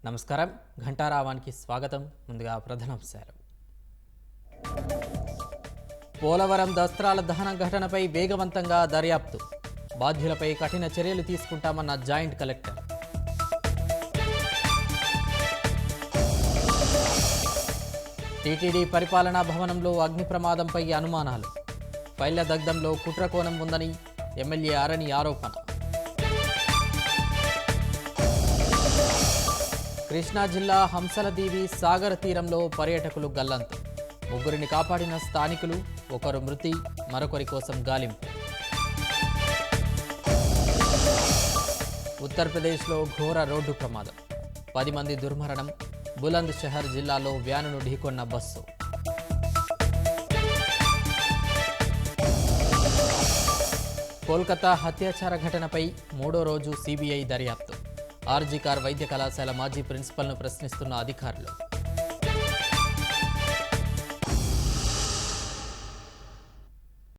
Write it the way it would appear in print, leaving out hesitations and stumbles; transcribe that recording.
నమస్కారం. ఘంటారావానికి స్వాగతం. ముందుగా ప్రధానాంశాలు. పోలవరం దస్త్రాల దహన ఘటనపై వేగవంతంగా దర్యాప్తు, బాధ్యులపై కఠిన చర్యలు తీసుకుంటామన్న జాయింట్ కలెక్టర్. టీటీడీ పరిపాలనా భవనంలో అగ్ని ప్రమాదంపై అనుమానాలు, ఫైళ్ల దగ్ధంలో కుట్రకోణం ఉందని ఎమ్మెల్యే అరణి ఆరోపణ. కృష్ణా జిల్లా హంసలదీవి సాగర తీరంలో పర్యాటకులు గల్లంతు, ముగ్గురిని కాపాడిన స్థానికులు, ఒకరు మృతి, మరొకరి కోసం గాలింపు. ఉత్తరప్రదేశ్లో ఘోర రోడ్డు ప్రమాదం, 10 మంది దుర్మరణం. బులంద్ షహర్ జిల్లాలో వ్యానును ఢీకొన్న బస్సు. కోల్కతా అత్యాచార ఘటనపై 3వ రోజు సిబిఐ దర్యాప్తు, ఆర్జీ కార్ వైద్య కళాశాల మాజీ ప్రిన్సిపల్ను ప్రశ్నిస్తున్న అధికారులు.